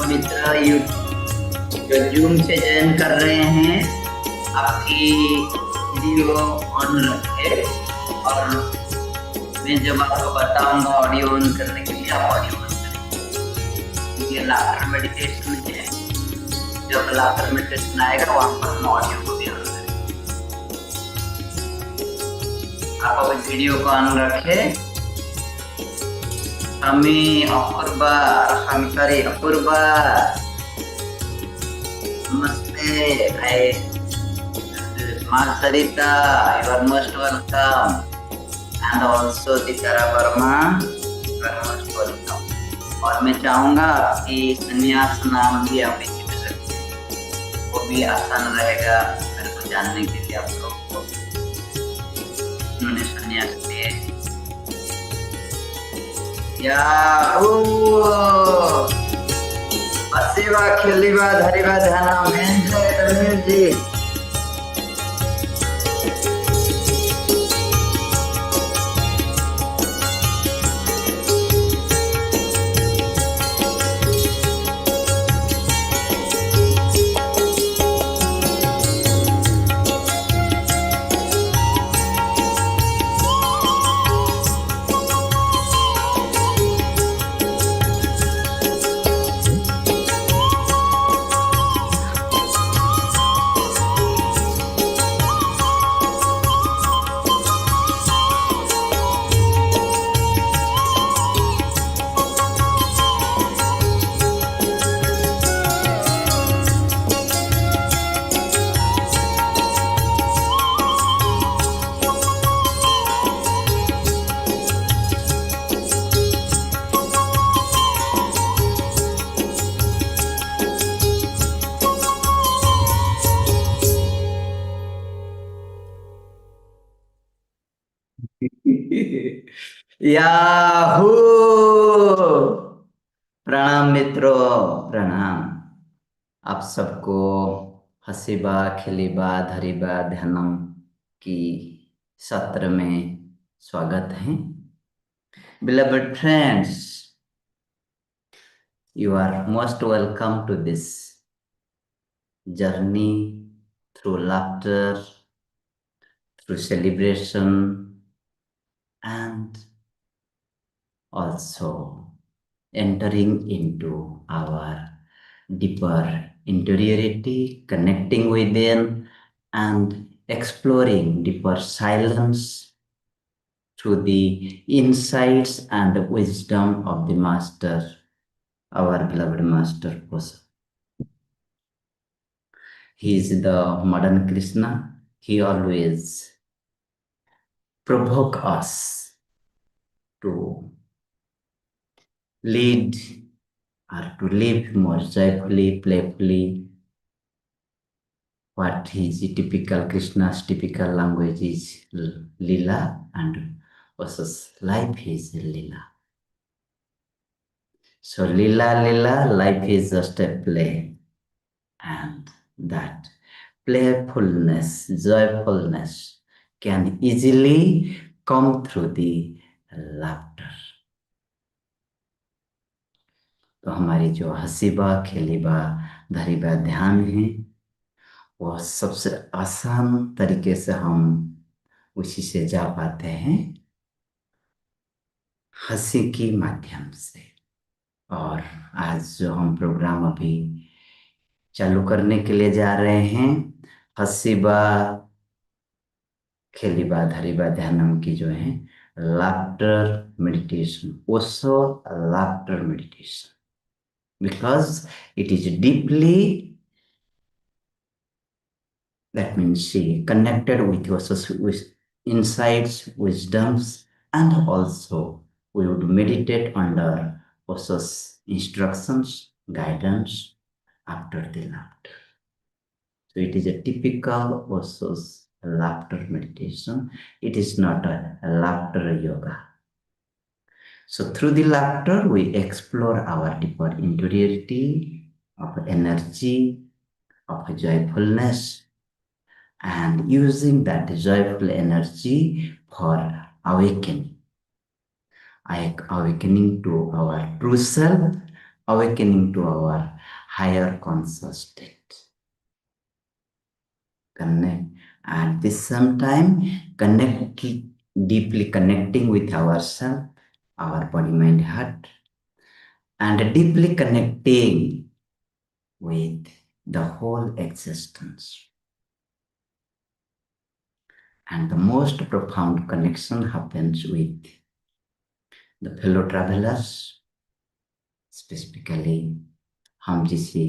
मित्र जो जूम से ज्वाइन कर रहे हैं, आपकी वीडियो ऑन रखे और मैं जब आपको बताऊंगा ऑडियो ऑन करने के लिए आप ऑडियो ऑन करें। ये लाफ्टर मेडिटेशन है, जब लाफ्टर मेडिटेशन आएगा वहां पर हम ऑडियो को भी ऑन करें। आप अभी वीडियो को ऑन रखें। Kami Apurba, Hamkari Apurba. Namaste, Sarita, you are most welcome. And also Tara Verma, you are most welcome. और मैं चाहूँगा कि संन्यास नाम भी आप लिख सकते हैं, वो भी आसान रहेगा मेरे को जानने के लिए आप लोगों को। उन्होंने संन्यास दिए। Yahoo! Pasiva, Khiliva, Dhariva, Dhanam, enjoy the music. Yahoo! प्रणाम मित्रों, प्रणाम। आप सबको हसीबा खिलीबा धरीबा ध्यानम की सत्र में स्वागत है। Beloved friends, you are most welcome to this journey through laughter, through celebration, and also entering into our deeper interiority, connecting within, and exploring deeper silence through the insights and wisdom of the Master, our beloved Master OSHO. He is the modern Krishna. He always provokes us to lead or to live more joyfully, playfully. What is typical Krishna's typical language is Lila, and OSHO's life is Lila. So Lila, life is just a play, and that playfulness, joyfulness can easily come through the laughter. तो हमारी जो हसीबा खेलीबा धरीबा ध्यान है, वह सबसे आसान तरीके से हम उसी से जा पाते हैं, हंसी के माध्यम से। और आज जो हम प्रोग्राम अभी चालू करने के लिए जा रहे हैं, हसीबा खेलीबा धरीबा ध्यानम की जो है laughter meditation, OSHO laughter meditation, because it is deeply, that means she connected with OSHO's with insights, wisdoms, and also we would meditate under OSHO's instructions, guidance after the laughter. So it is a typical OSHO's laughter meditation. It is not a laughter yoga. So through the laughter, we explore our deeper interiority of energy, of joyfulness, and using that joyful energy for awakening. Awakening to our true self, awakening to our higher conscious state. Connect at the same time, deeply connecting with ourselves, our body, mind, heart, and deeply connecting with the whole existence. And the most profound connection happens with the fellow travelers, specifically हम जिसे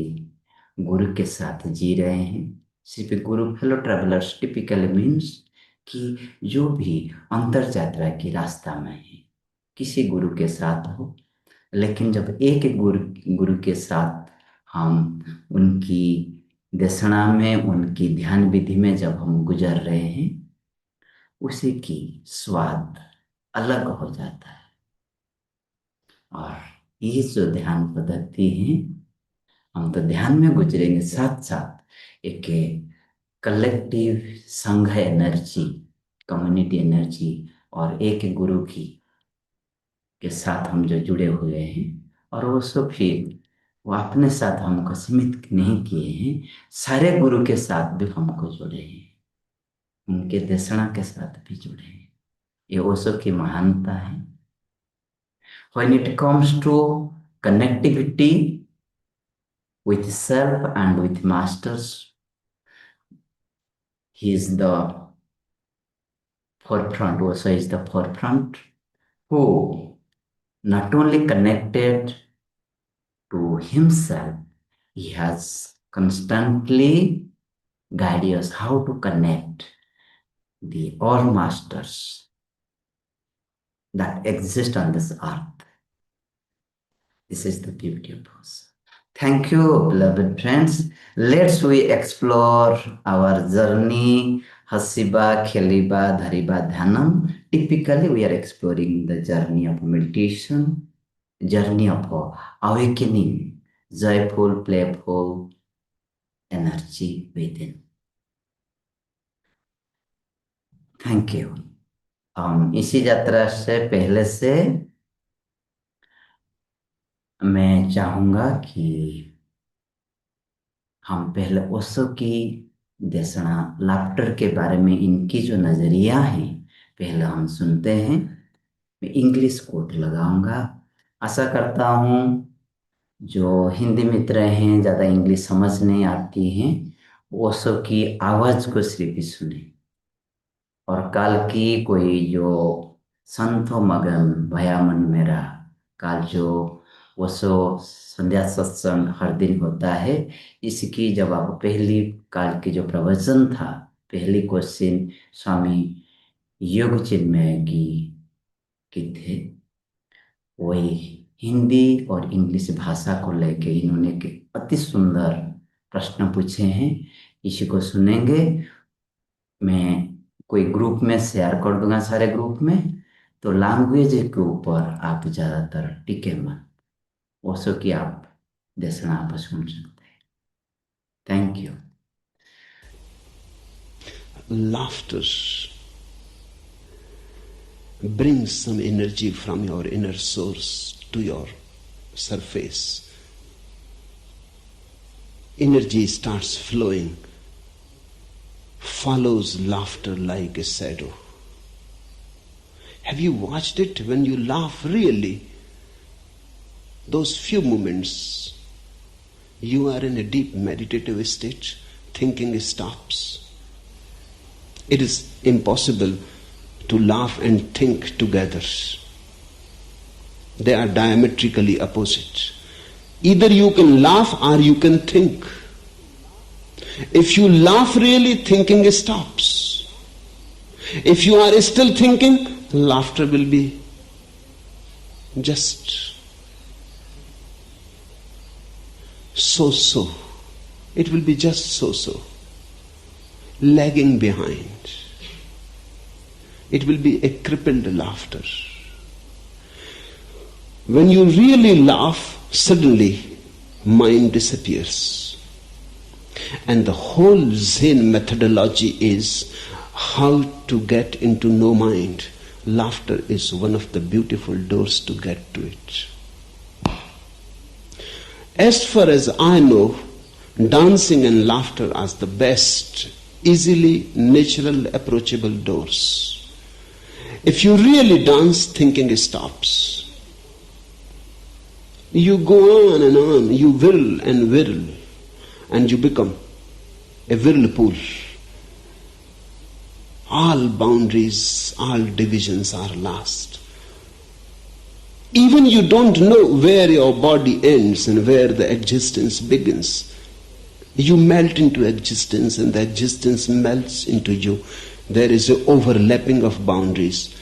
गुरु के साथ जी रहे हैं, सिर्फ गुरु fellow travellers typically means कि जो भी अंतर यात्रा की रास्ता में है, किसी गुरु के साथ हो, लेकिन जब एक गुरु के साथ हम उनकी देशना में, उनकी ध्यान विधि में जब हम गुजर रहे हैं, उसी की स्वाद अलग हो जाता है। और ये जो ध्यान पद्धति है, हम तो ध्यान में गुजरेंगे, साथ साथ एक कलेक्टिव संघ एनर्जी, कम्युनिटी एनर्जी और एक गुरु की के साथ हम जो जुड़े हुए हैं, और वो सब फिर वो अपने साथ हमको सीमित नहीं किए हैं, सारे गुरु के साथ भी हमको जुड़े हैं, उनके देशना के साथ भी जुड़े हैं। ये ओशो की महानता है। When it comes to connectivity with self and with masters, he is the forefront, also is the forefront, who not only connected to himself, he has constantly guided us how to connect the all masters that exist on this earth. This is the beauty of us. Thank you, beloved friends. Let's we explore our journey, Hasiba, Kheliba, Dhariba, Dhanam. Typically, we are exploring the journey of meditation, journey of awakening, joyful, playful energy within. Thank you. इसी यात्रा से पहले से मैं चाहूंगा कि हम पहले ओशो की देशना लाफ्टर के बारे में, इनकी जो नजरिया है, पहले हम सुनते हैं। मैं इंग्लिश कोट लगाऊंगा। आशा करता हूं जो हिंदी मित्र हैं, ज़्यादा इंग्लिश समझ नहीं आती हैं, ओशो की आवाज़ को सिर्फ सुने, और काल की कोई जो संतो मगन भया मन मेरा, काल जो ओशो संध्या सत्संग हर दिन होता है, इसकी जब आप पहली काल की जो प्रवचन था, पहली क्वेश्चन स्वामी योग चिन्मय की थे, वही हिंदी और इंग्लिश भाषा को लेके इन्होंने के अति सुंदर प्रश्न पूछे हैं। इसी को सुनेंगे। मैं कोई ग्रुप में शेयर कर दूंगा, सारे ग्रुप में, तो लैंग्वेज के ऊपर आप ज़्यादातर टिके मत, ओशो की आप देशना आप सुन सकते हैं। Thank you. Laughter brings some energy from your inner source to your surface. Energy starts flowing, follows laughter like a shadow. Have you watched it? When you laugh really, those few moments, you are in a deep meditative state, thinking stops. It is impossible to laugh and think together. They are diametrically opposite. Either you can laugh or you can think. If you laugh really, thinking stops. If you are still thinking, laughter will be just so-so. It will be just so-so, lagging behind. It will be a crippled laughter. When you really laugh, suddenly mind disappears. And the whole Zen methodology is how to get into no mind. Laughter is one of the beautiful doors to get to it. As far as I know, dancing and laughter are the best, easily natural, approachable doors. If you really dance, thinking stops. You go on, you whirl and whirl, and you become a whirlpool. All boundaries, all divisions are lost. Even you don't know where your body ends and where the existence begins. You melt into existence and the existence melts into you. There is an overlapping of boundaries.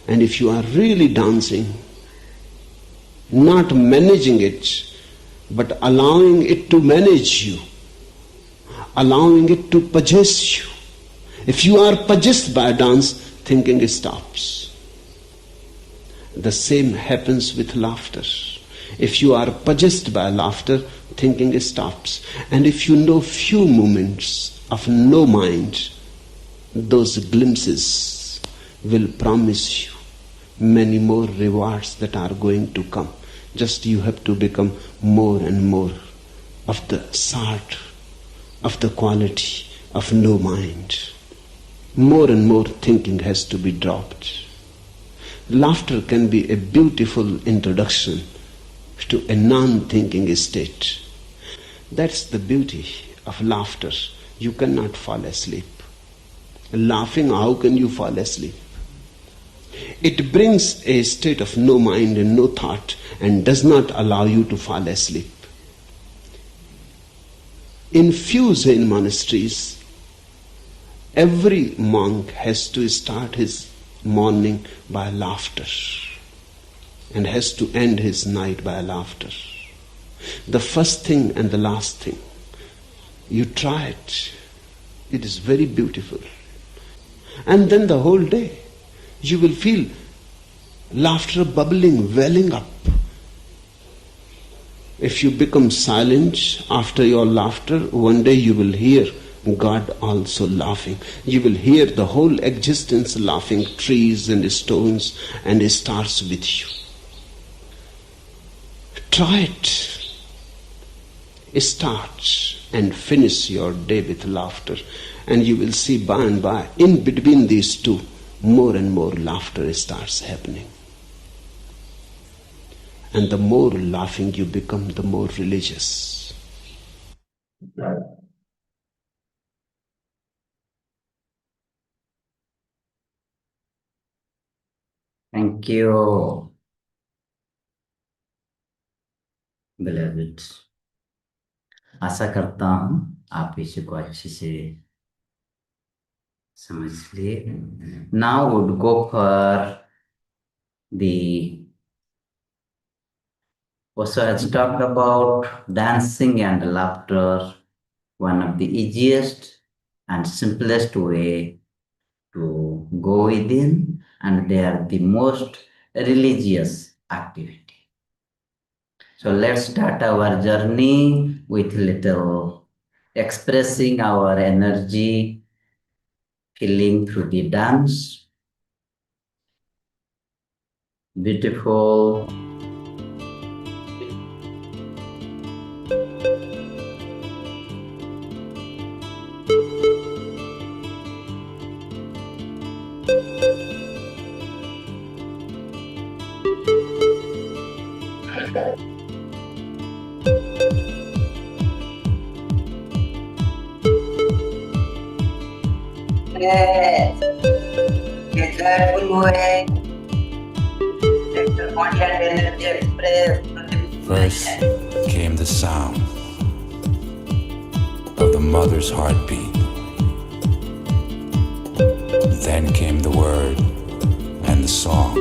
And if you are really dancing, not managing it, but allowing it to manage you, allowing it to possess you. If you are possessed by dance, thinking stops. The same happens with laughter. If you are possessed by laughter, thinking stops. And if you know few moments of no mind, those glimpses will promise you many more rewards that are going to come. Just you have to become more and more of the sort, of the quality of no mind. More and more thinking has to be dropped. Laughter can be a beautiful introduction to a non-thinking state. That's the beauty of laughter. You cannot fall asleep. Laughing, how can you fall asleep? It brings a state of no mind and no thought and does not allow you to fall asleep. In few Zen monasteries, every monk has to start his morning by laughter and has to end his night by laughter. The first thing and the last thing. You try it. It is very beautiful. And then the whole day you will feel laughter bubbling, welling up. If you become silent after your laughter, one day you will hear God also laughing. You will hear the whole existence laughing, trees and stones and stars with you. Try it. Start and finish your day with laughter, and you will see by and by, in between these two, more and more laughter starts happening. And the more laughing you become, the more religious. Thank you, beloved. आशा करता हूं आप इसी को अच्छे से समझ लिए. Now would go for the OSHO has talked about dancing and laughter, one of the easiest and simplest way to go within, and they are the most religious activity. So let's start our journey with little expressing our energy, feeling through the dance. Beautiful. Yes. A joyful way. Let the body and energy express. First came the sound of the mother's heartbeat. Then came the word and the song.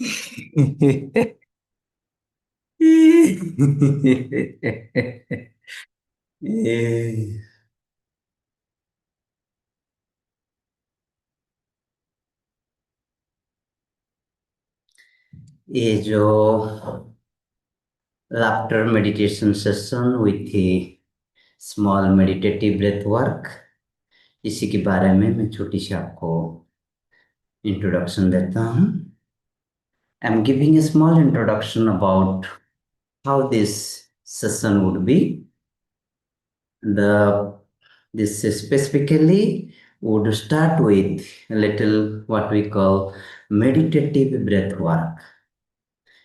ये जो laughter meditation session with a small meditative breath work, इसी के बारे में मैं छोटी सी आपको introduction देता हूँ. I'm giving a small introduction about how this session would be. This specifically would start with a little what we call meditative breath work.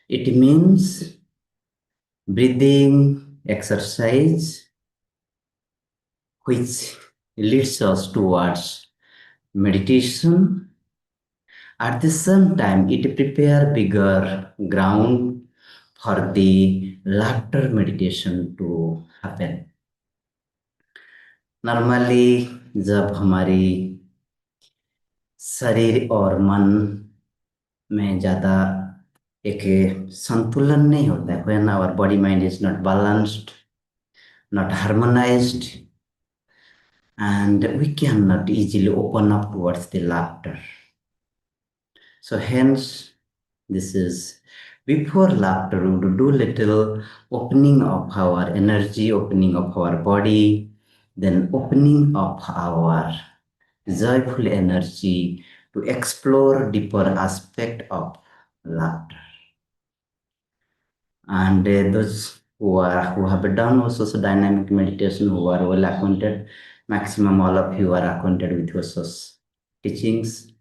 It means breathing exercise which leads us towards meditation. At the same time, it prepare bigger ground for the laughter meditation to happen. Normally, जब हमारी शरीर और मन में ज़्यादा एक संतुलन नहीं होता है, when our body mind is not balanced, not harmonized, and we cannot easily open up towards the laughter. So hence, this is before laughter, we would do little opening of our energy, opening of our body, then opening of our joyful energy to explore deeper aspect of laughter. And those who have done also dynamic meditation, who are well acquainted, maximum all of you are acquainted with Osho's teachings.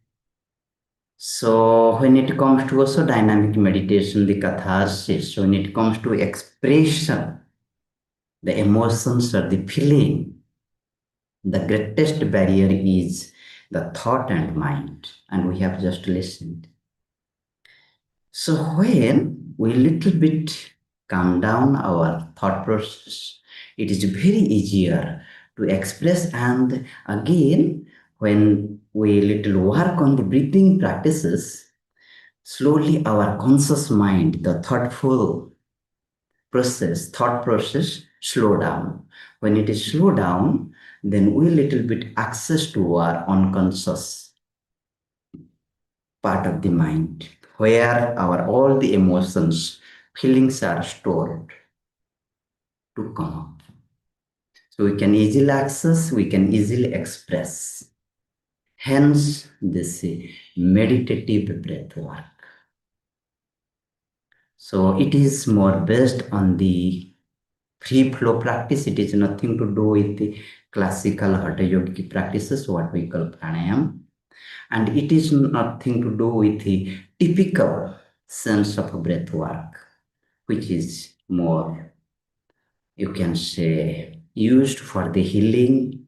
So when it comes to also dynamic meditation, the catharsis, when it comes to expression, the emotions or the feeling, the greatest barrier is the thought and mind, and we have just listened. So when we little bit calm down our thought process, it is very easier to express. And again, when we little work on the breathing practices, slowly our conscious mind, the thought process slow down. When it is slow down, then we little bit access to our unconscious part of the mind, where our all the emotions, feelings are stored to come up. So we can easily access, we can easily express. Hence, this meditative breath work. So it is more based on the free flow practice. It is nothing to do with the classical hatha yogic practices, what we call pranayam. And it is nothing to do with the typical sense of breath work, which is more, you can say, used for the healing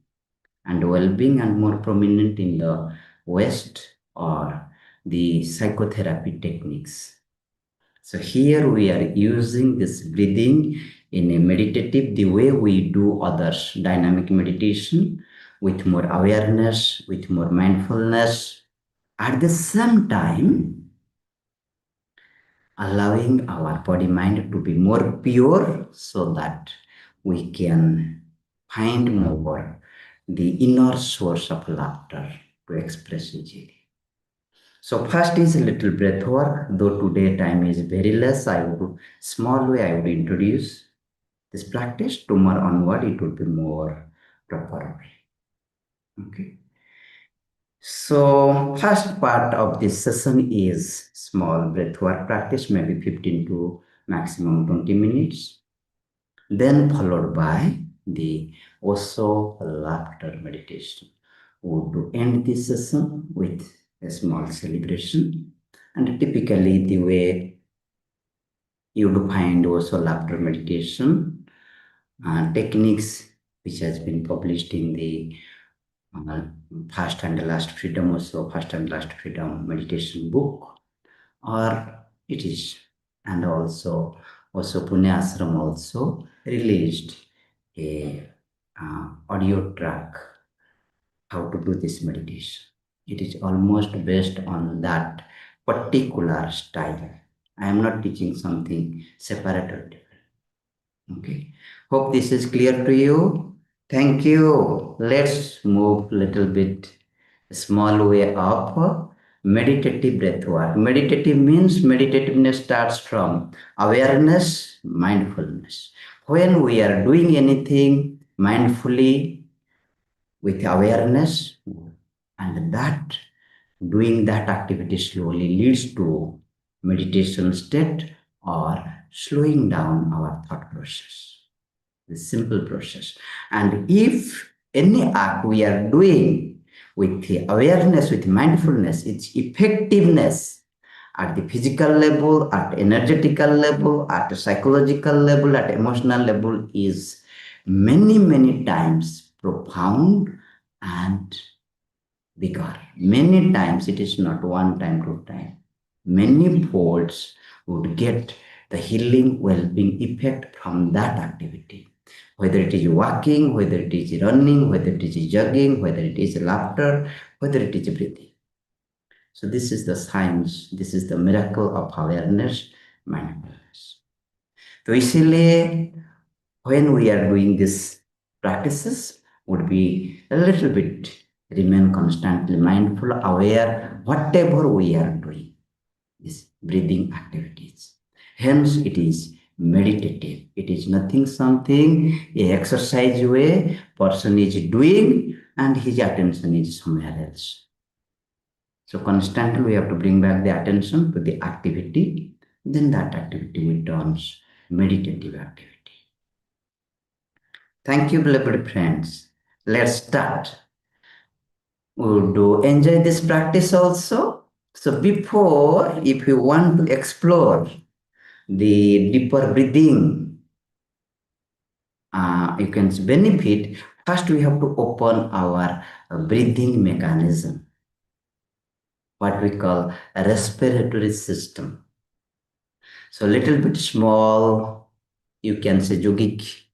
and well-being and more prominent in the West, or the psychotherapy techniques. So here we are using this breathing in a meditative, the way we do others, dynamic meditation, with more awareness, with more mindfulness. At the same time, allowing our body mind to be more pure so that we can find more the inner source of laughter to express easily. So first is a little breath work. Though today time is very less, I would introduce this practice. Tomorrow onward, it would be more proper. Okay. So first part of this session is small breath work practice, maybe 15 to maximum 20 minutes. Then followed by the OSHO laughter meditation. We would end this session with a small celebration. And typically the way you would find OSHO laughter meditation techniques, which has been published in the First and Last Freedom, also First and Last Freedom meditation book, or it is, and also Pune Ashram also released a audio track how to do this meditation. It is almost based on that particular style. I am not teaching something separate or different. Okay. Hope this is clear to you. Thank you. Let's move little bit small way up. Meditative breath work. Meditative means meditativeness starts from awareness, mindfulness. When we are doing anything mindfully with awareness, and that doing that activity slowly leads to meditation state or slowing down our thought process. The simple process. And if any act we are doing with the awareness, with mindfulness, its effectiveness at the physical level, at energetical level, at psychological level, at emotional level is many, many times profound and bigger. Many times it is not one time, two time. Many folds would get the healing well-being effect from that activity. Whether it is walking, whether it is running, whether it is jogging, whether it is laughter, whether it is breathing. So this is the science, this is the miracle of awareness, mindfulness. So इसीलिए when we are doing these practices would be a little bit remain constantly mindful, aware, whatever we are doing, these breathing activities. Hence, it is meditative. It is nothing something, a exercise way person is doing and his attention is somewhere else. So constantly we have to bring back the attention to the activity, then that activity becomes meditative activity. Thank you, beloved friends. Let's start. Would you enjoy this practice also? So before, if you want to explore the deeper breathing, you can benefit. First, we have to open our breathing mechanism, what we call a respiratory system. So little bit small, you can say yogic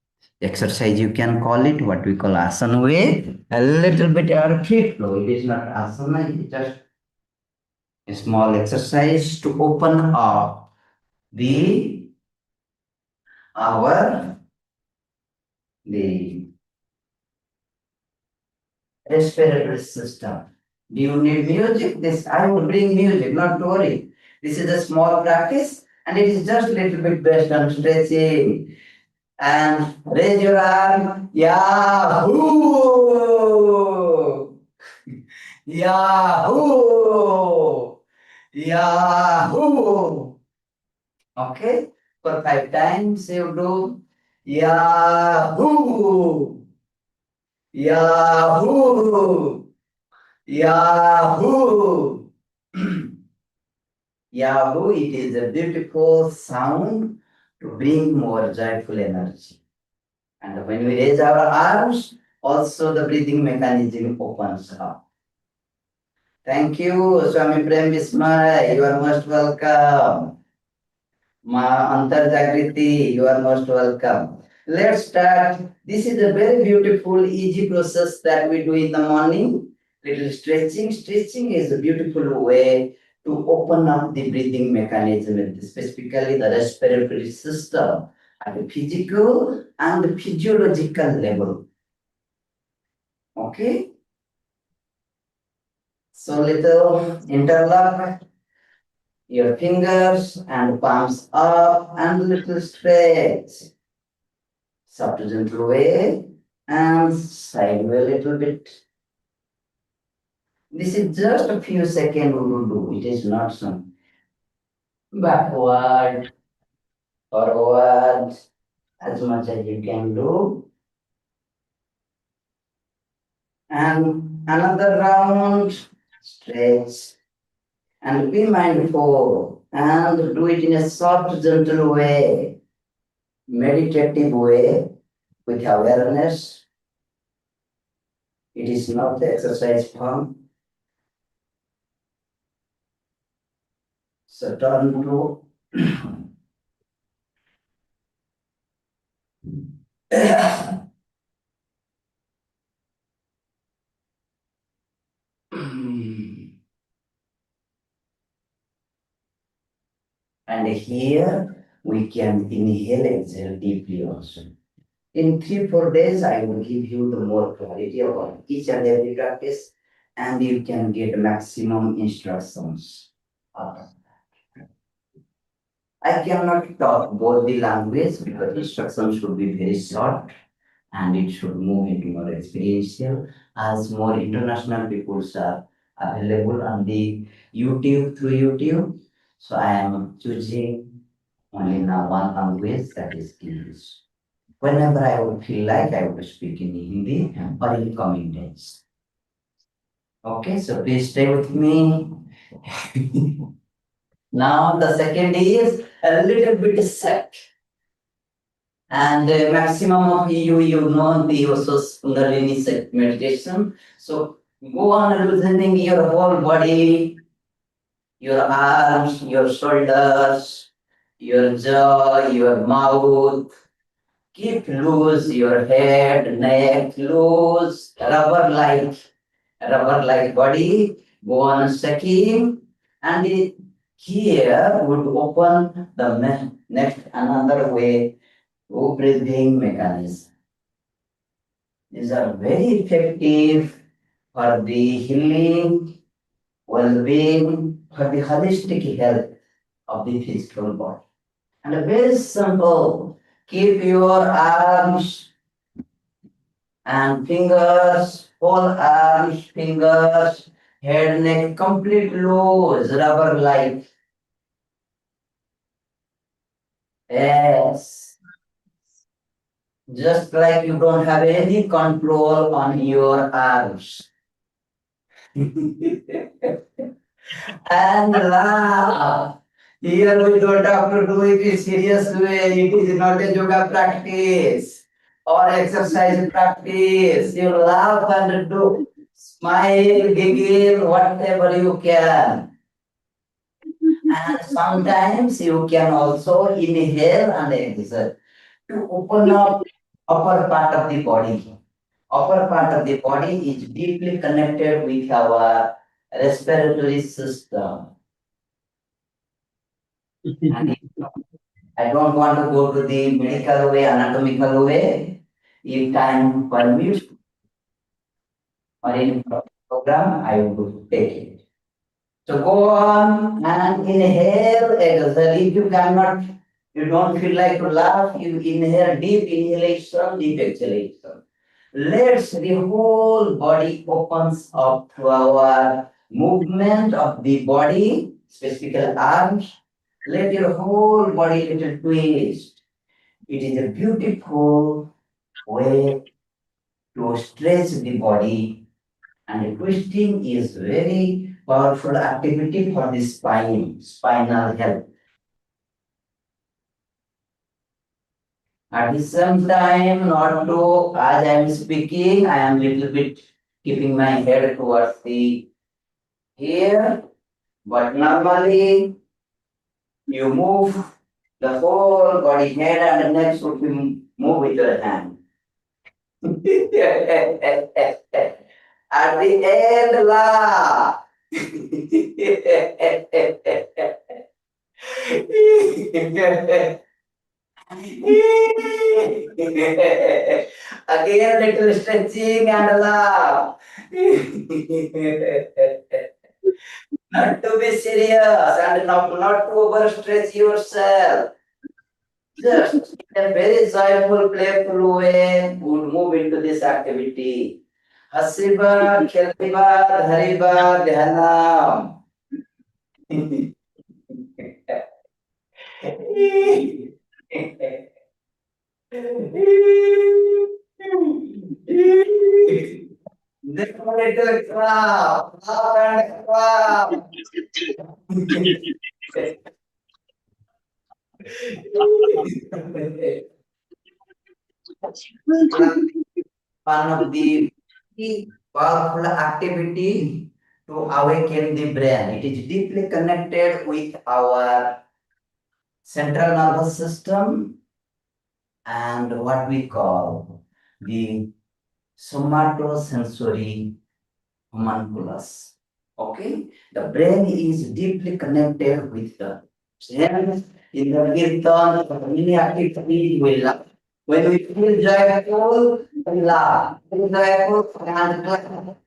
exercise, you can call it what we call asana way. A little bit our free flow. It is not asana, it is just a small exercise to open up the our the respiratory system. Do you need music? This I will bring music, not to worry. This is a small practice and it is just a little bit based on stretching. And raise your arm. Yahoo! Yahoo! Yahoo! Okay? For 5 times you do Yahoo! Yahoo! Yahoo! Yahoo! It is a beautiful sound to bring more joyful energy. And when we raise our arms, also the breathing mechanism opens up. Thank you, Swami Prem Bismay. You are most welcome. Ma Antar Jagriti, you are most welcome. Let's start. This is a very beautiful, easy process that we do in the morning. Little stretching. Stretching is a beautiful way to open up the breathing mechanism, specifically the respiratory system at the physical and the physiological level. Okay? So little interlock your fingers and palms up and little stretch. Soft gentle way and sideway a little bit. This is just a few seconds we will do. It is not some backward, forward, as much as you can do. And another round, stretch and be mindful and do it in a soft, gentle way, meditative way with awareness. It is not the exercise form. So turn to And here we can inhale, exhale deeply also. In 3 4 days, I will give you the more clarity about each and every practice, and you can get maximum instructions. I cannot talk both the language because instructions should be very short and it should move into more experiential as more international peoples are available on the YouTube through YouTube. So I am choosing only now one language, that is English. Whenever I would feel like I would speak in Hindi or in coming days. Okay, so please stay with me. Now the second is a little bit set. And maximum of you know the also Kundalini set meditation. So go on loosening your whole body, your arms, your shoulders, your jaw, your mouth. Keep loose your head, neck, loose, rubber-like body. Go on shaking, and here would open the next another way to breathing mechanism. These are very effective for the healing, well-being, for the holistic health of the physical body. And very simple. Keep your arms and fingers, whole arms, fingers, head, neck, complete loose, rubber like. Yes. Just like you don't have any control on your arms. And laugh. Here we don't have to do it in serious way. It is not a yoga practice or exercise practice. You laugh and do smile, giggle, whatever you can. And sometimes you can also inhale and exhale to open up upper part of the body. Upper part of the body is deeply connected with our respiratory system. And I don't want to go to the medical way, anatomical way. If time permits or in program, I will take it. So go on and inhale, exhale. If you cannot, you don't feel like to laugh, you inhale deep inhalation, deep exhalation. Let's the whole body opens up to our movement of the body, specifically arms. Let your whole body little twist. It is a beautiful way to stretch the body, and twisting is very powerful activity for the spine, spinal health. At the same time, not to, as I am speaking, I am little bit keeping my head towards the here, but normally you move the whole body, head and neck should be move with your hand. At the end, laugh. Again, little stretching and laugh. Not to be serious and not to overstretch yourself. Just in a very joyful, playful way, would move into this activity. Hasiba, Kheliba, Dhariba, Dhyanam. This little clap, clap and clap. One of the powerful activity to awaken the brain. It is deeply connected with our central nervous system and what we call the somatosensory homunculus. Okay, the brain is deeply connected with the Hence, in the kirtan, many activities we love. When we feel joyful, we laugh. Feel joyful and clap.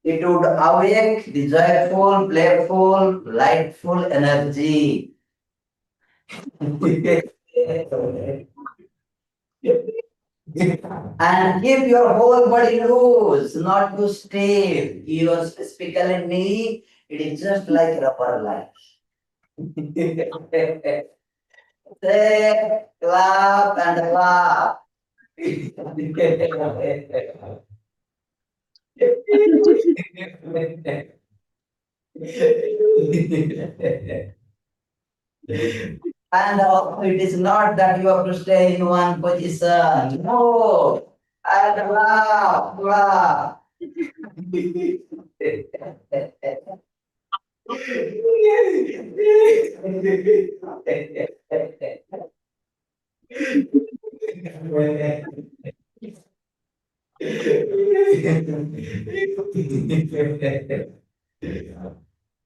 It would awake the joyful, playful, lightful energy. And keep your whole body loose, not too stiff. Your specifically knee, it is just like rubber light. Say, clap and laugh. And it is not that you have to stay in one position. No. And laugh, laugh.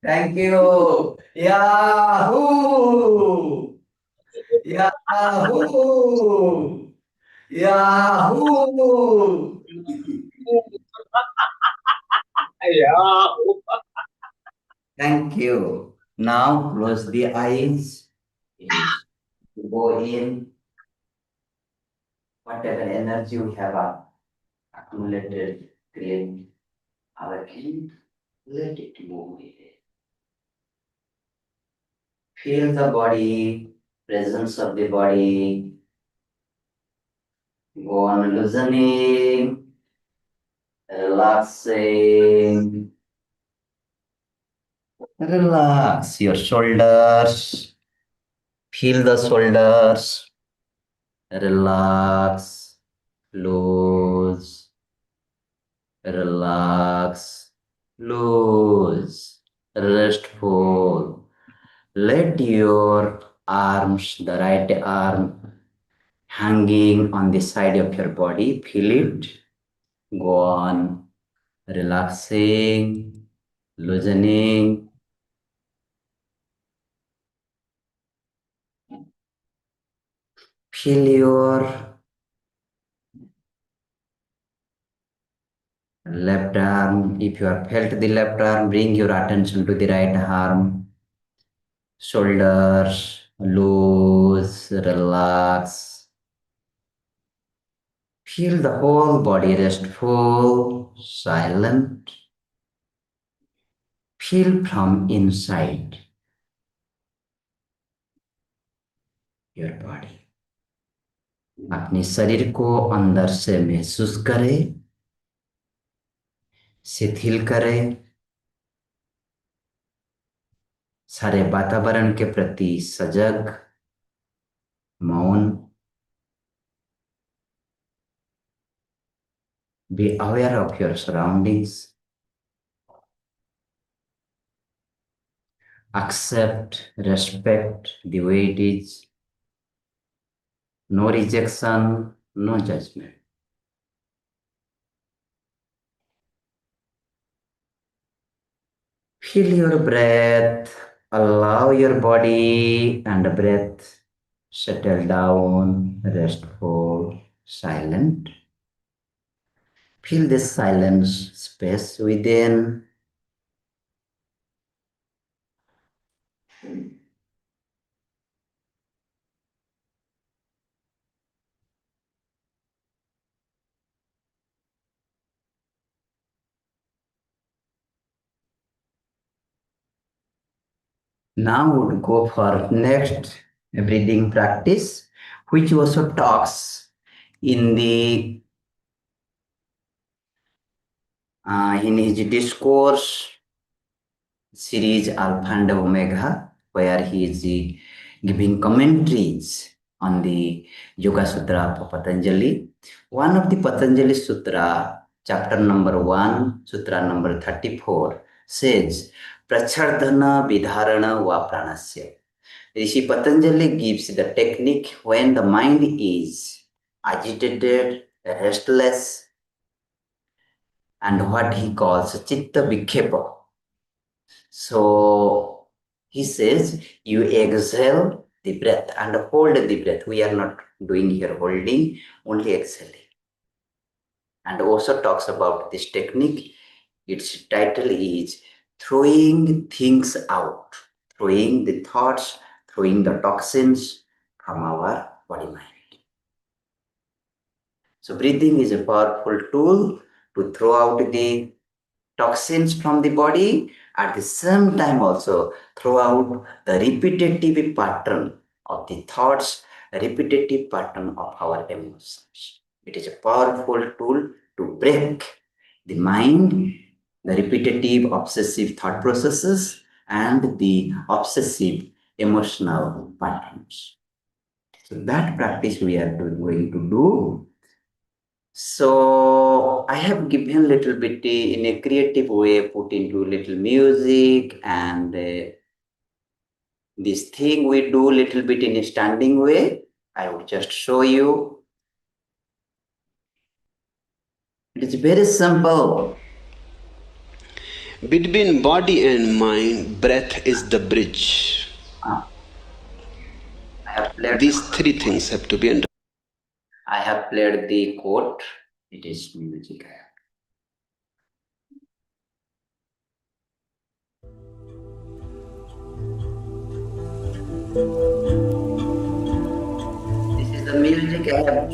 Thank you. Yahoo! Yahoo! Yahoo! Thank you. Now close the eyes. Yes. Go in. Whatever energy we have accumulated, create our hand. Let it move away. Feel the body, presence of the body. Go on loosening, relaxing. Relax your shoulders. Feel the shoulders. Relax, loose, relax, loose, restful. Let your arms, the right arm, hanging on the side of your body, feel it. Go on, relaxing, loosening. Feel your left arm. If you have felt the left arm, bring your attention to the right arm. Shoulders loose, relax. Feel the whole body restful, silent. Feel from inside your body. अपने शरीर को अंदर से महसूस करें, शिथिल करें, सारे वातावरण के प्रति सजग, मौन. Be aware of your surroundings. Accept, respect the way it is. No rejection, no judgment. Feel your breath. Allow your body and breath settle down, restful, silent. Feel this silence space within. Now we'll go for next breathing practice, which also talks in the in his discourse series Alpha and Omega, where he is giving commentaries on the Yoga Sutra of Patanjali. One of the Patanjali Sutra, chapter number 1, Sutra number 34, says, Prachardhana Vidharana Va Pranasya. Rishi Patanjali gives the technique when the mind is agitated, restless, and what he calls Chitta Vikhepa. So, He says you exhale the breath and hold the breath. We are not doing here holding, only exhaling. And also talks about this technique. Its title is throwing things out, throwing the thoughts, throwing the toxins from our body mind. So breathing is a powerful tool to throw out the toxins from the body, at the same time also throw out the repetitive pattern of the thoughts, repetitive pattern of our emotions. It is a powerful tool to break the mind, the repetitive obsessive thought processes, and the obsessive emotional patterns. So that practice we are going to do. So I have given little bit in a creative way, put into little music, and this thing we do little bit in a standing way. I would just show you. It is very simple. Between body and mind, breath is the bridge. I have played. These three things have to be understood. I have played the quote. It is music. This is the music I have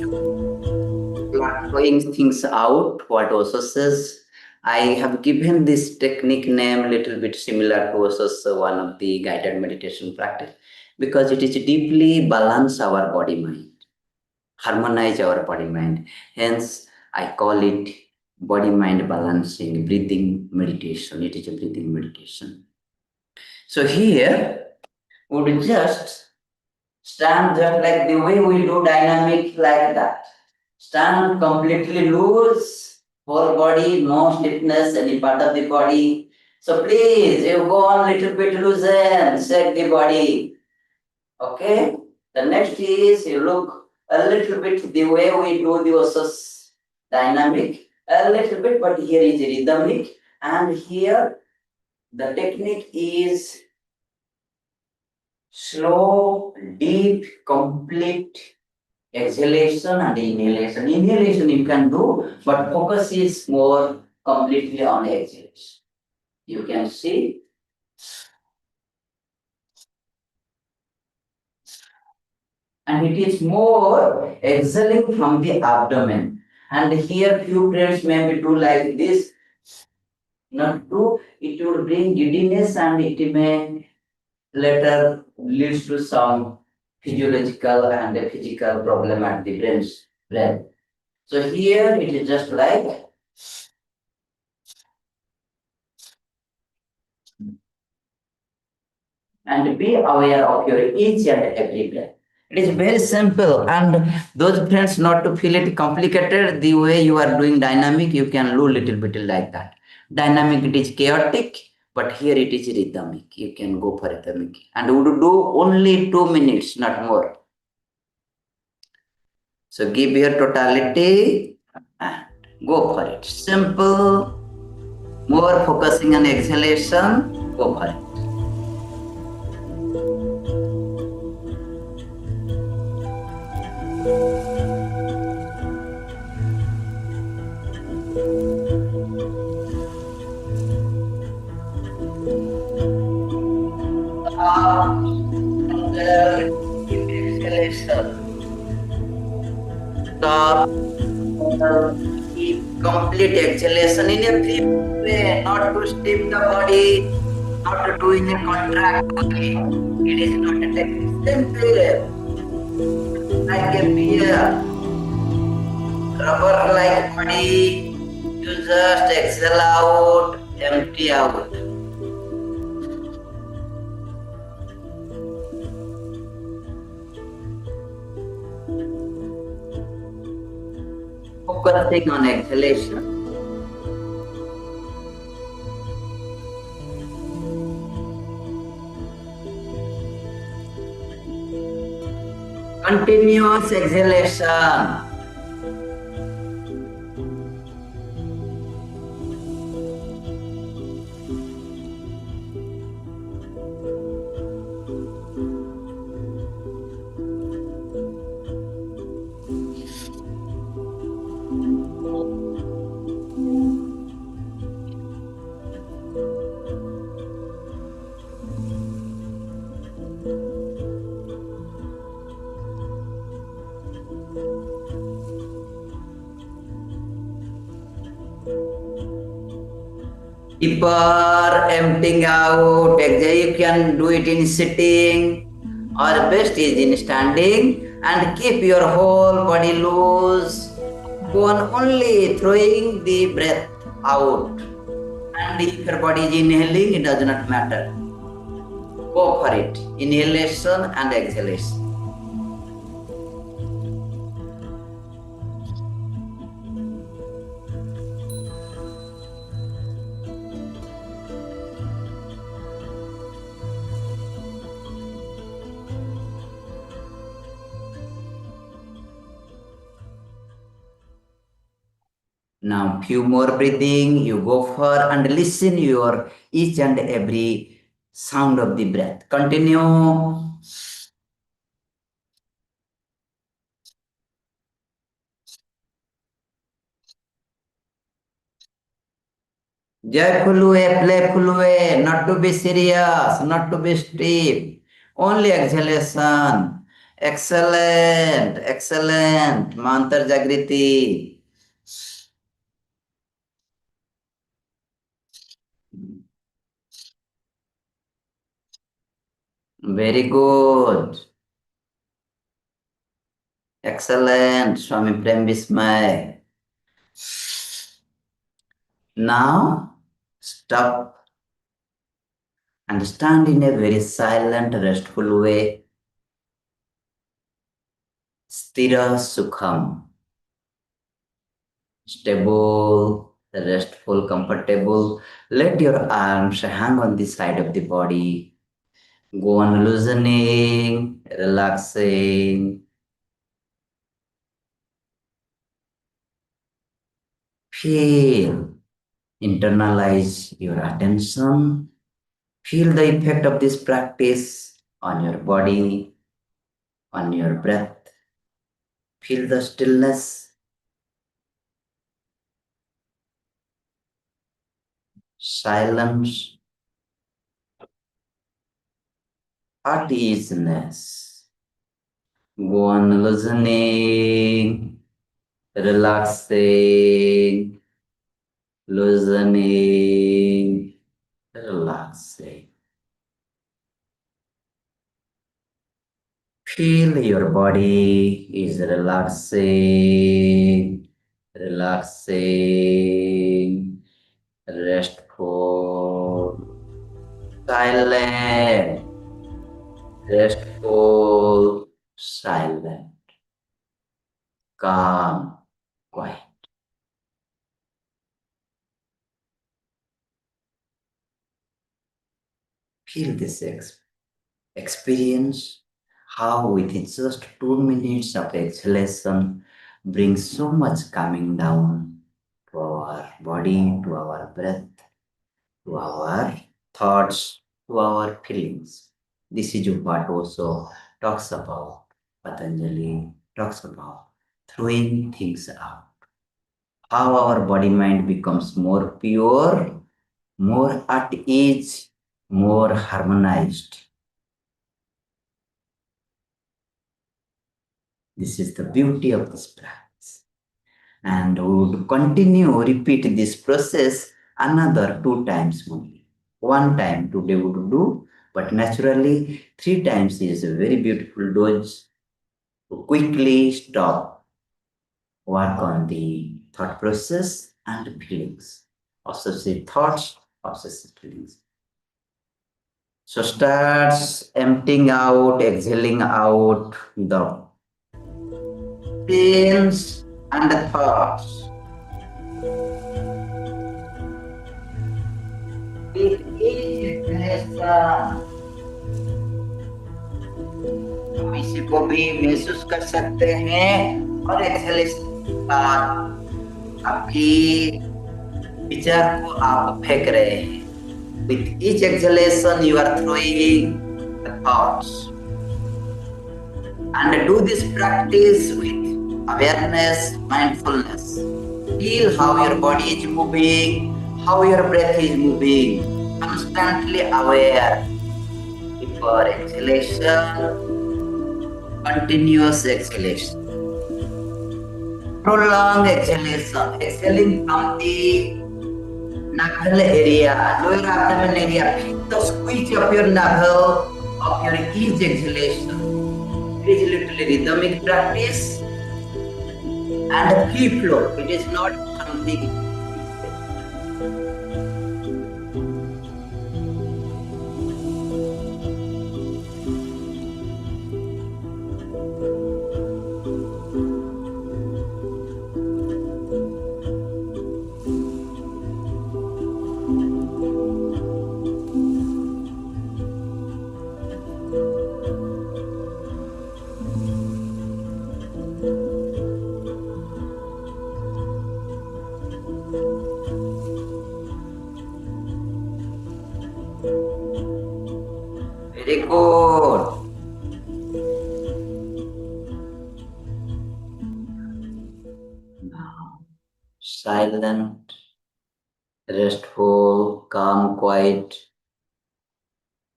throwing things out. What also says, I have given this technique name little bit similar to also one of the guided meditation practice, because it is deeply balance our body mind, harmonize our body mind. Hence, I call it body mind balancing breathing meditation. It is a breathing meditation. So here, we would just stand just like the way we do dynamic like that. Stand completely loose, whole body, no stiffness, any part of the body. So please, you go on little bit loosen, shake the body. Okay? The next is you look a little bit the way we do the OSHO dynamic, a little bit, but here is rhythmic, and here the technique is slow, deep, complete exhalation and inhalation. Inhalation you can do, but focus is more completely on exhalation. You can see. And it is more exhaling from the abdomen. And here few friends maybe do like this. Not do, it will bring giddiness and it may later leads to some physiological and physical problem at the brain. So here it is just like, and be aware of your each and every breath. It is very simple, and those friends not to feel it complicated, the way you are doing dynamic, you can do little bit like that. Dynamic, it is chaotic, but here it is rhythmic. You can go for rhythmic. And would do only 2 minutes, not more. So give your totality and go for it. Simple, more focusing on exhalation, go for it. Exhalation. Stop. Keep complete exhalation in a free way, not to stiff the body, not to do in a contract body. It is not a technique. Simple. Like a beer, rubber like body. You just exhale out, empty out. Focusing on exhalation. Continuous exhalation. Deeper emptying out. You can do it in sitting, or best is in standing, and keep your whole body loose. Go on only throwing the breath out. And if your body is inhaling, it does not matter. Go for it. Inhalation and exhalation. Now few more breathing you go for and listen your each and every sound of the breath. Continue. Joyful way, playful way, not to be serious, not to be stiff. Only exhalation. Excellent, excellent. Mantra Jagriti. Very good. Excellent. Swami Prem Vismay. Now, stop and stand in a very silent, restful way. Sthira Sukham. Stable, restful, comfortable. Let your arms hang on the side of the body. Go on loosening, relaxing. Feel, internalize your attention. Feel the effect of this practice on your body, on your breath. Feel the stillness, silence, at easiness. Go on loosening, relaxing, loosening, relaxing. Feel your body is relaxing, relaxing, restful, silent, restful, silent, calm, quiet. Feel this experience, how within just 2 minutes of exhalation brings so much calming down to our body, to our breath, to our thoughts, to our feelings. This is what also talks about, Patanjali talks about throwing things out. How our body mind becomes more pure, more at ease, more harmonized. This is the beauty of this practice. And we would continue, repeat this process another 2 times only. 1 time today we would do, but naturally 3 times is a very beautiful dose to quickly stop, work on the thought process and feelings. Obsessive thoughts, obsessive feelings. So starts emptying out, exhaling out the pains and the thoughts. With each exhalation, हम इसी को भी महसूस कर सकते हैं और exhalation के बाद आपकी विचार को आप फेंक रहे हैं. With each exhalation, you are throwing the thoughts. And do this practice with awareness, mindfulness. Feel how your body is moving, how your breath is moving. Constantly aware. Before exhalation, continuous exhalation. Prolonged exhalation. Exhaling from the navel area, lower abdomen area. Feel the squeeze of your navel, of your each exhalation. It is literally rhythmic practice and free flow. It is not something. Very good. Now, silent, restful, calm, quiet.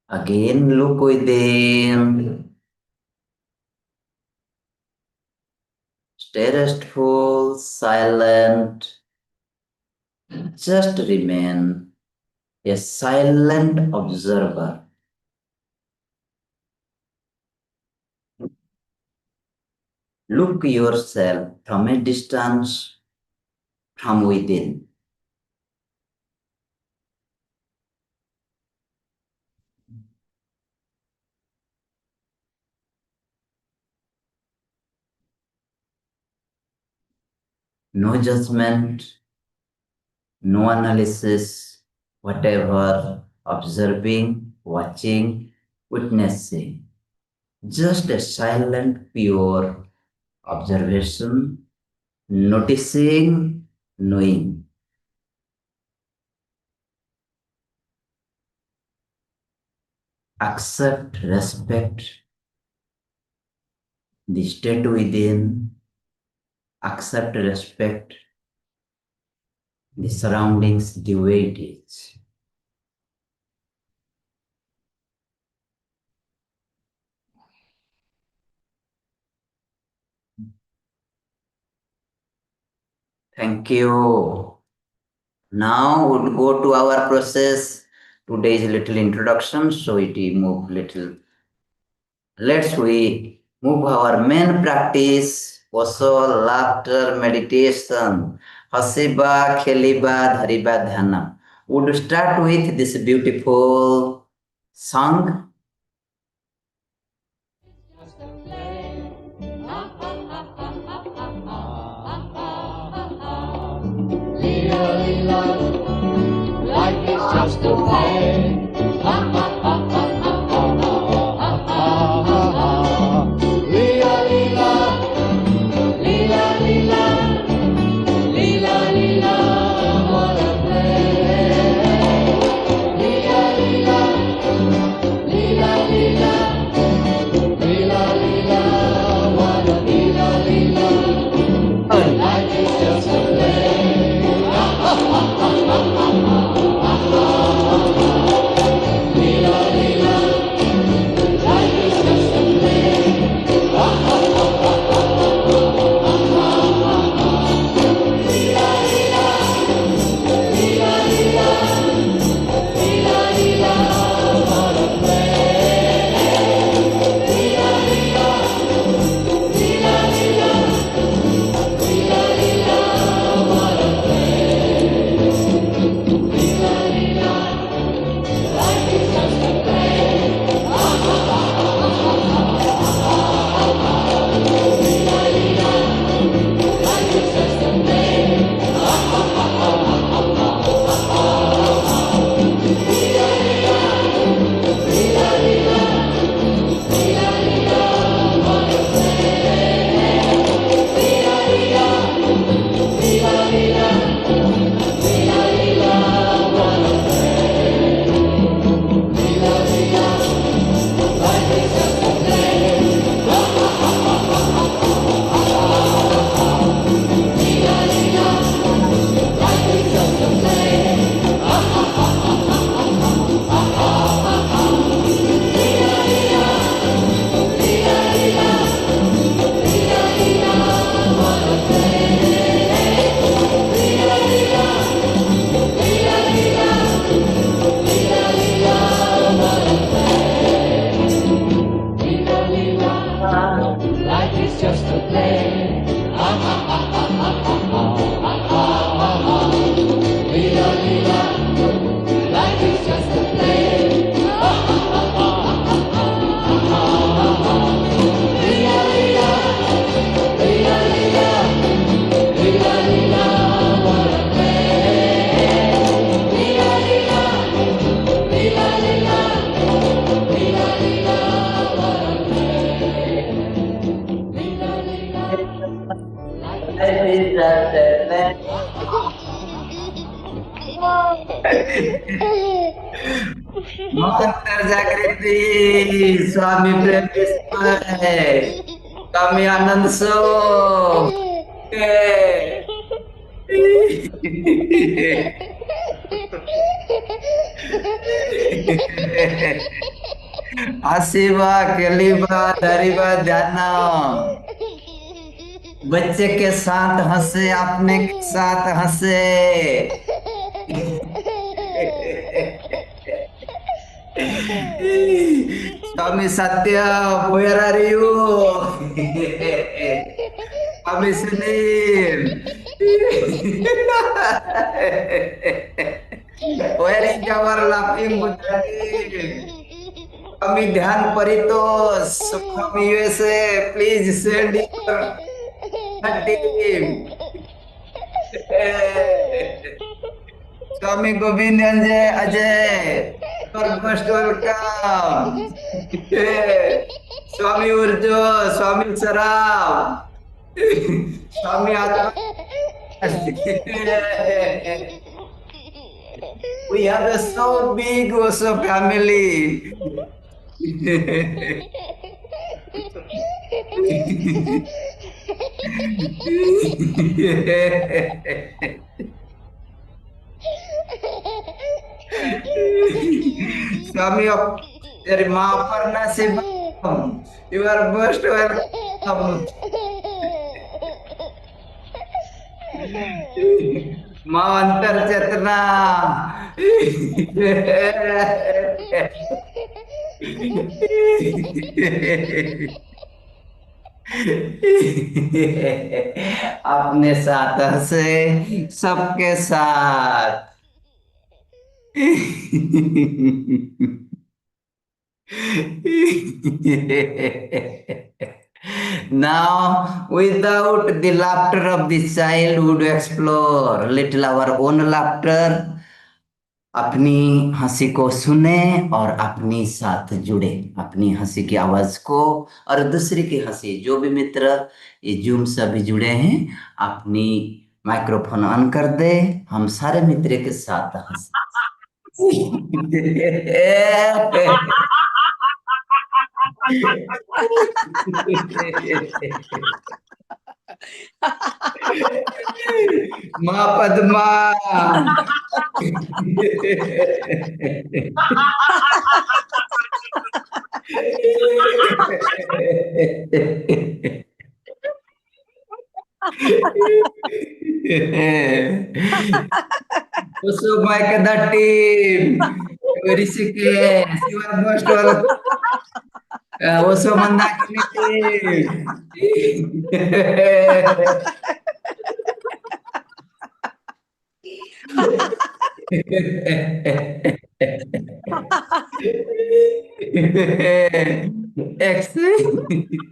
Again, look within. Stay restful, silent. Just remain a silent observer. Look yourself from a distance, from within. No judgment, no analysis, whatever, observing, watching, witnessing. Just a silent, pure observation, noticing, knowing. Accept, respect the state within, accept, respect the surroundings the way it is. Thank you. Now we'll go to our process. Today's little introduction, so it move little. Let's we move our main practice, also laughter meditation, hasiba, kheliba, dhariba, dhyana. Would start with this beautiful song. Life is just a play. Lila, lila, lila, lila, lila, lila, what a play. Lila, lila, lila, lila, lila, lila, what a lila, lila. Life is just a play. Lila, महांतर जागृति स्वामी प्रेम विस्मय स्वामी आनंद सो हसीबा केलीबा धरीबा ध्यान बच्चे के साथ हंसे अपने के साथ हंसे स्वामी सत्य where are you Swami Sunil where is our laughing Buddha स्वामी ध्यान परितोष स्वामी USA please send your team Swami Govind Ajay most welcome स्वामी उर्जो स्वामी सराम स्वामी आत्मा we have a so big also family Swami of dari Mahaparna Sivam, you are most welcome. Mahantar Chetna. अपने साथ हंसे सबके साथ Now, without the laughter of the child, would explore little our own laughter. अपनी हंसी को सुने और अपनी साथ जुड़े अपनी हंसी की आवाज को और दूसरे की हंसी जो भी मित्र ये जूम से अभी जुड़े हैं अपनी माइक्रोफोन ऑन कर दे हम सारे मित्र के साथ हंसे माँ Padma Also, Mike, the team, Rishikesh, you are most welcome. Also, Mandakini team. Excellent.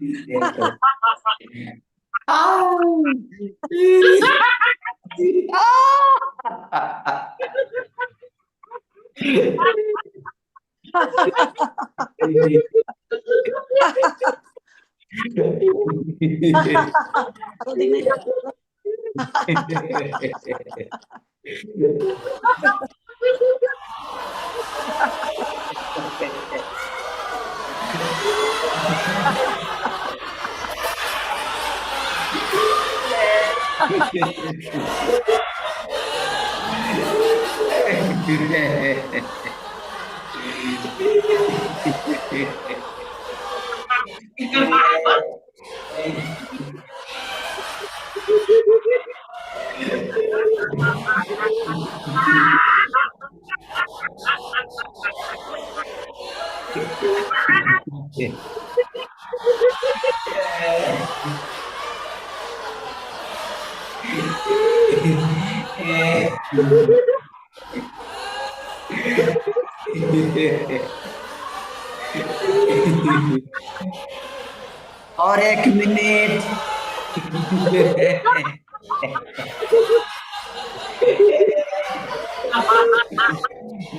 और एक मिनट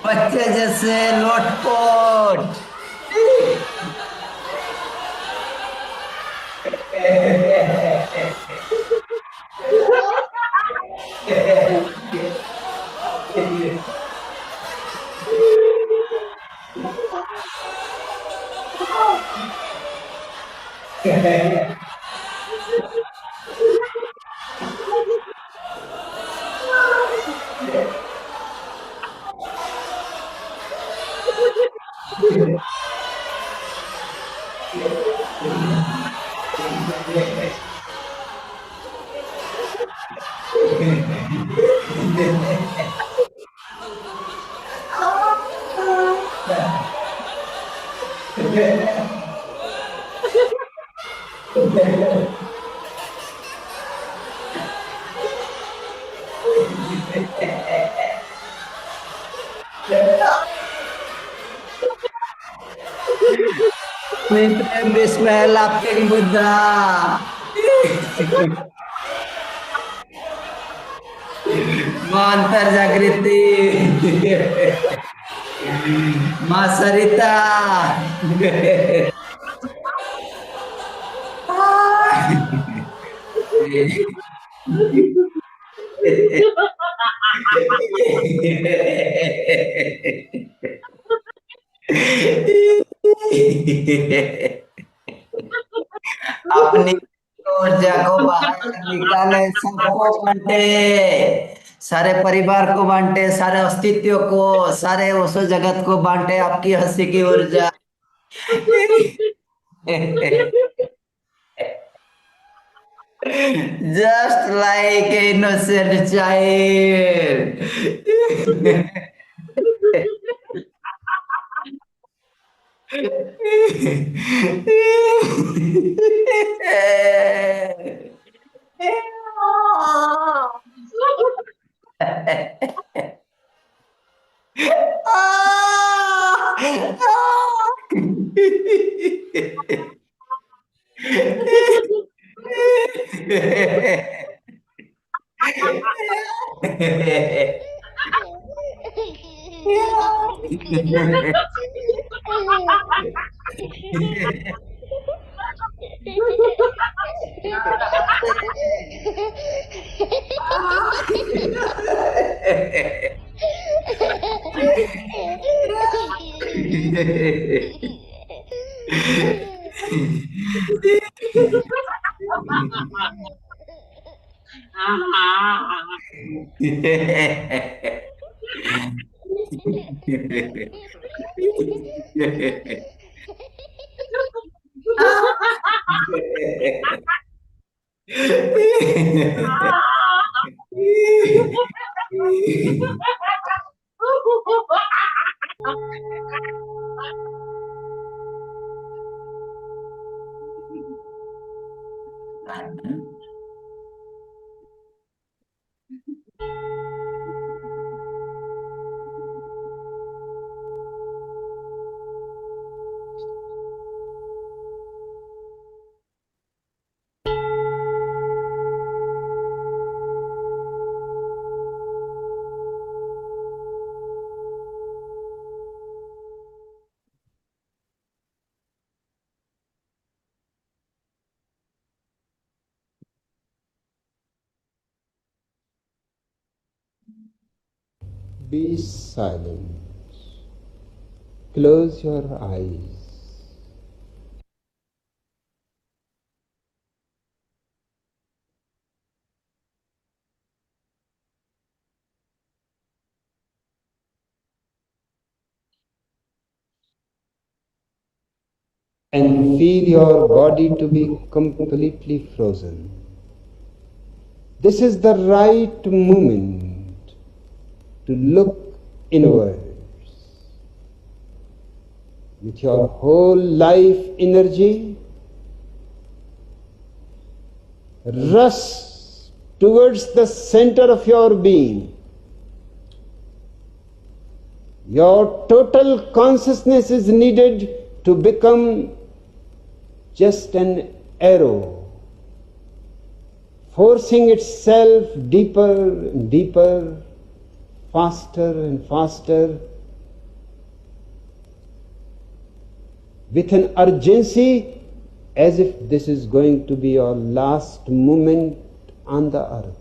बच्चे जैसे लोटपोट Mitra Bismillah King Buddha. Mantar Jagriti. Masarita. अपनी ऊर्जा को बाहर निकाले, सबको बांटे, सारे परिवार को बांटे, सारे अस्तित्व को, सारे उस जगत को बांटे आपकी हंसी की ऊर्जा। Just like an innocent child. Be silent. Close your eyes. And feel your body to be completely frozen. This is the right moment to look inwards. With your whole life energy, rush towards the center of your being. Your total consciousness is needed to become just an arrow, forcing itself deeper and deeper, faster and faster, with an urgency as if this is going to be your last moment on the earth.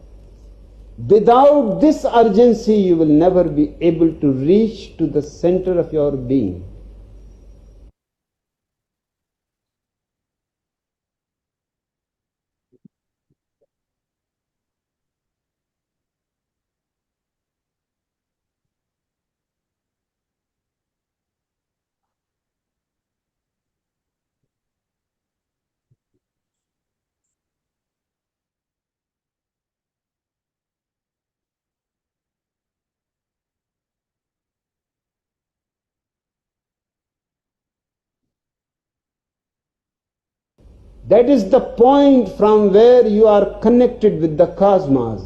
Without this urgency, you will never be able to reach to the center of your being. That is the point from where you are connected with the cosmos.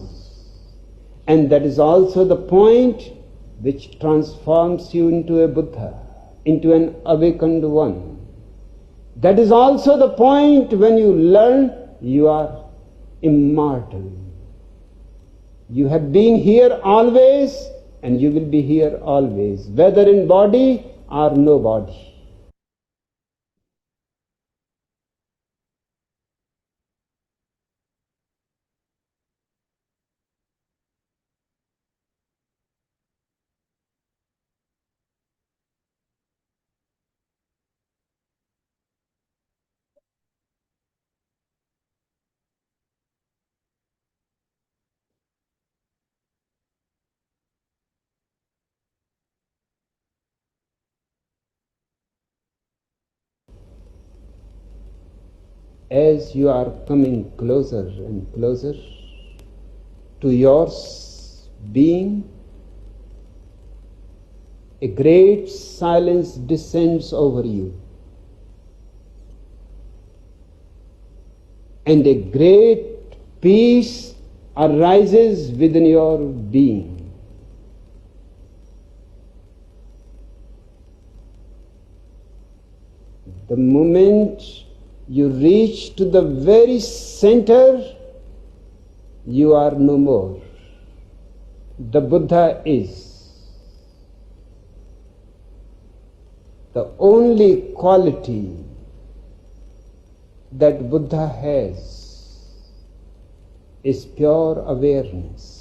And that is also the point which transforms you into a Buddha, into an awakened one. That is also the point when you learn you are immortal. You have been here always and you will be here always, whether in body or no body. As you are coming closer and closer to your being, a great silence descends over you, and a great peace arises within your being. The moment you reach to the very center, you are no more. The Buddha is. The only quality that Buddha has is pure awareness.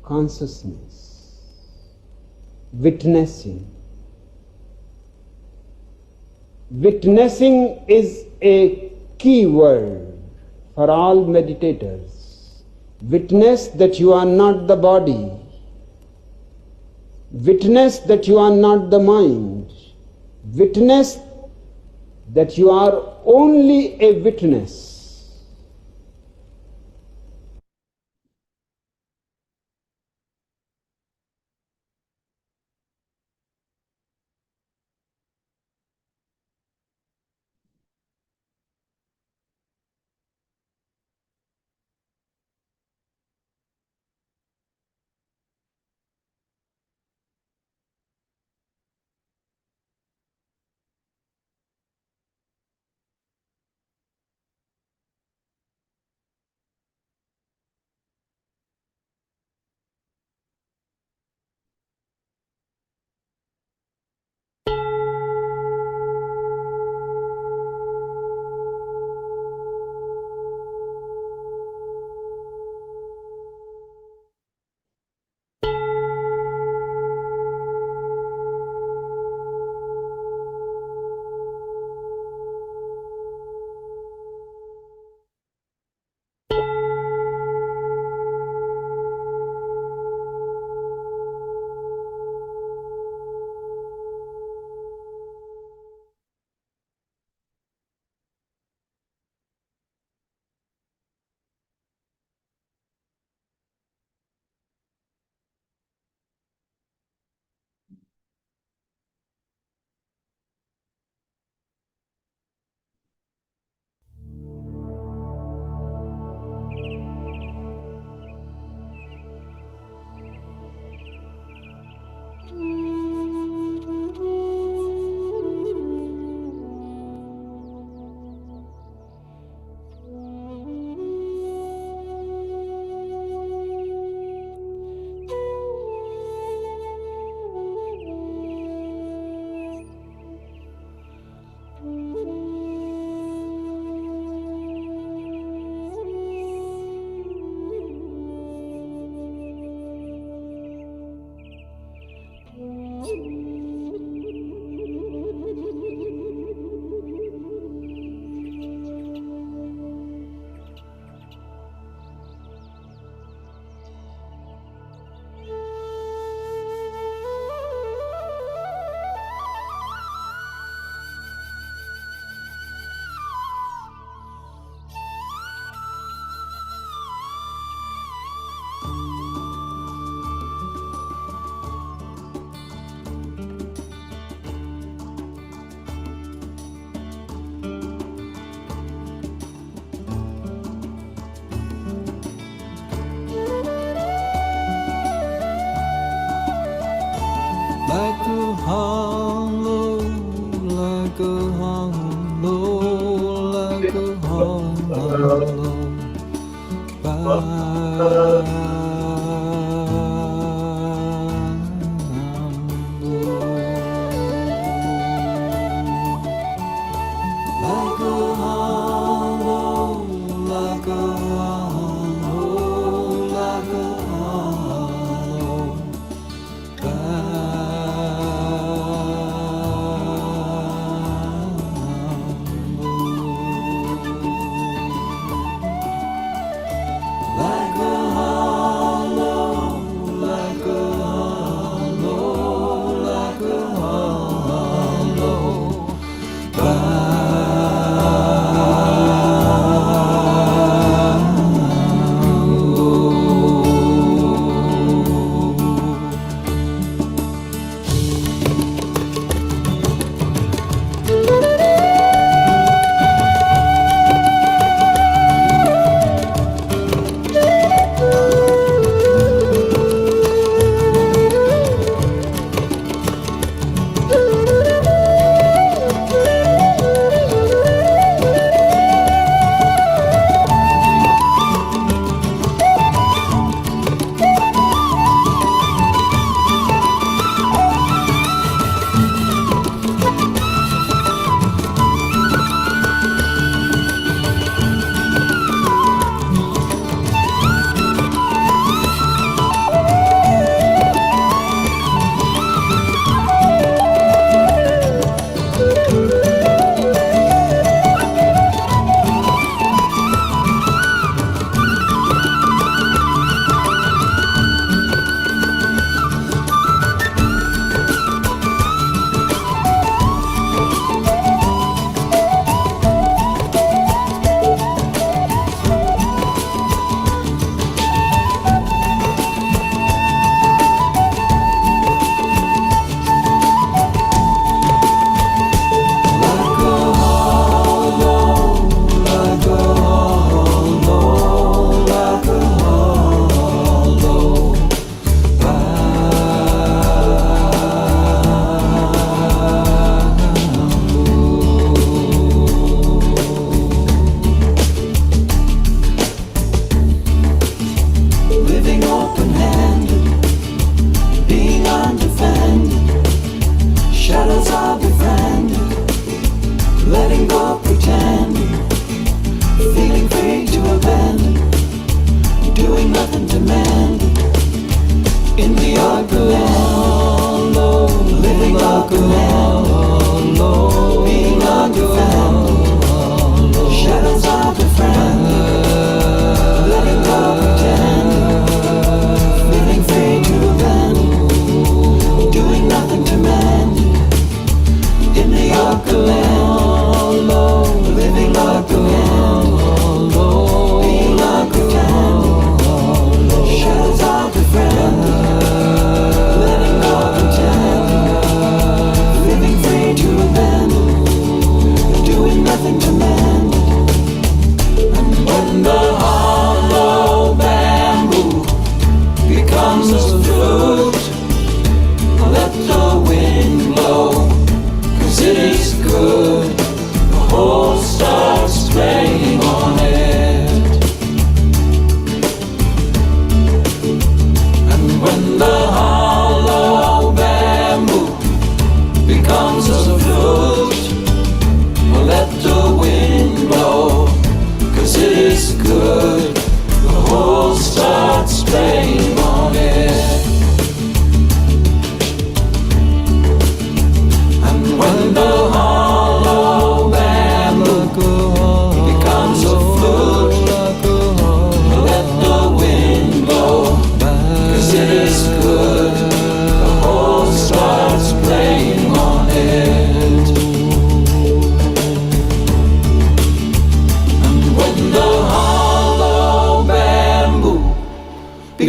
Consciousness, witnessing. Witnessing is a key word for all meditators. Witness that you are not the body. Witness that you are not the mind. Witness that you are only a witness.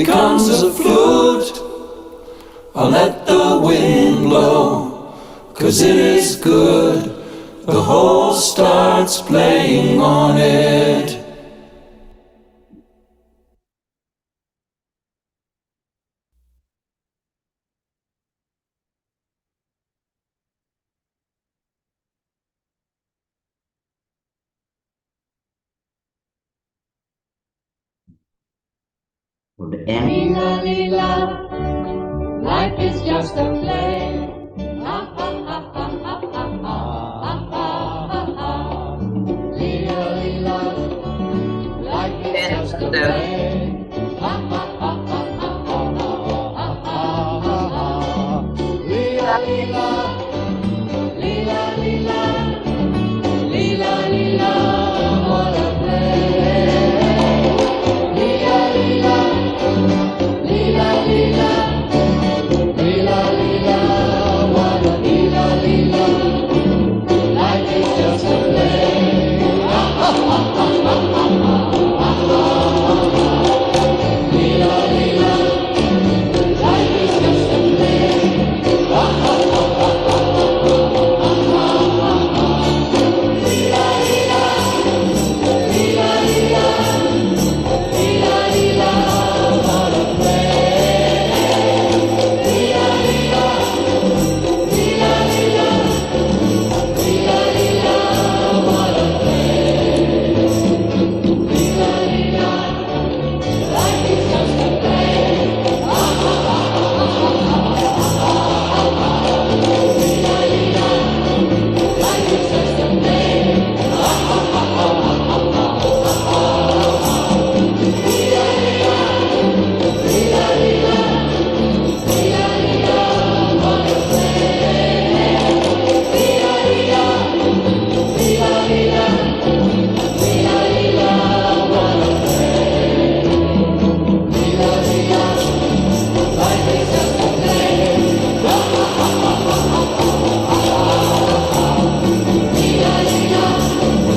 becomes a flute. I'll let the wind blow, 'cause it is good. The whole starts playing on it. would end. Leela, Leela, life is just a play. Ha ha ha ha ha ha ha ha ha. Leela, Leela, life is just a play. Ha ha ha ha ha ha ha ha. Leela, Leela, Leela, Leela, Leela, Leela, what a play. Leela, Leela, Leela, Leela, Leela, Leela, what a Leela, Leela, life is just a play. Leela, Leela, life is just a play. Leela, Leela, Leela, Leela, what a play. Leela, Leela, Leela, Leela, Leela, Leela, what a play. Leela, Leela, life is just a play. Leela, Leela, life is just a play. Leela, Leela, Leela, Leela, what a play. Leela, Leela, Leela, Leela, Leela, Leela, what a play. Leela, Leela, life is just a play. Leela, Leela,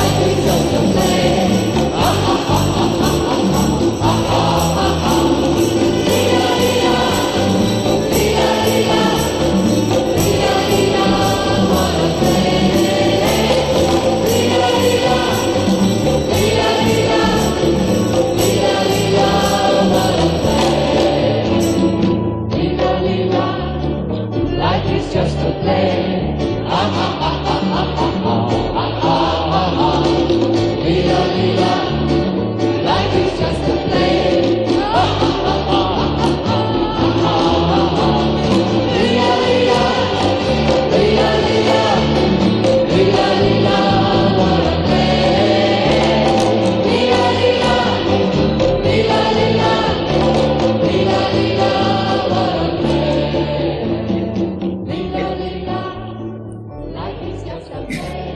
life is just a play. Leela, Leela, Leela, Leela, what a play. Leela, Leela, Leela, Leela, Leela, Leela, what a play. Leela, Leela, life is just a play. Leela, Leela, life is just a play. Leela, Leela, Leela, Leela, Leela, Leela, what a play. Leela, Leela, Leela, Leela, Leela, Leela, what a play. Leela, Leela, life is just a play.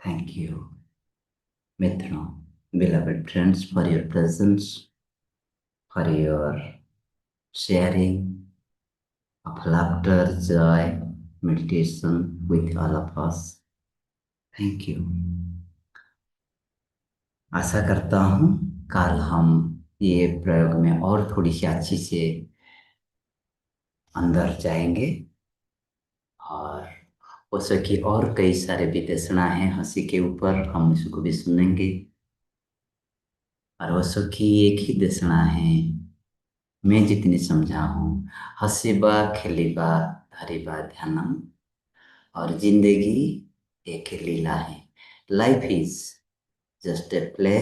Thank you, Mithra, beloved friends, for your presence, for your sharing of laughter, joy, meditation with all of us. Thank you. आशा करता हूँ कल हम ये प्रयोग में और थोड़ी सी अच्छी से अंदर जाएंगे और ओशो की और कई सारे विदेशना हैं हंसी के ऊपर, हम उसको भी सुनेंगे। और ओशो की एक ही देशना है, मैं जितनी समझा हूँ, हसीबा खेलीबा धरीबा ध्यानम, और जिंदगी एक लीला है। Life is just a play,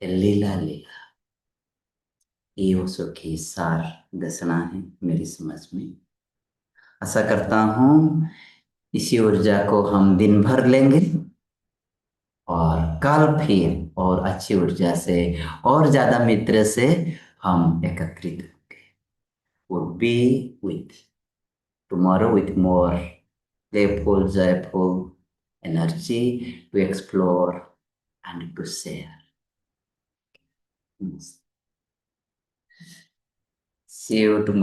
a leela leela. ये ओशो की सार दर्शना है मेरी समझ में। आशा करता हूँ इसी ऊर्जा को हम दिन भर लेंगे और कल फिर और अच्छी ऊर्जा से और ज्यादा मित्र से हम एकत्रित होंगे। Would be with tomorrow with more playful, joyful energy to explore and to share. See you tomorrow.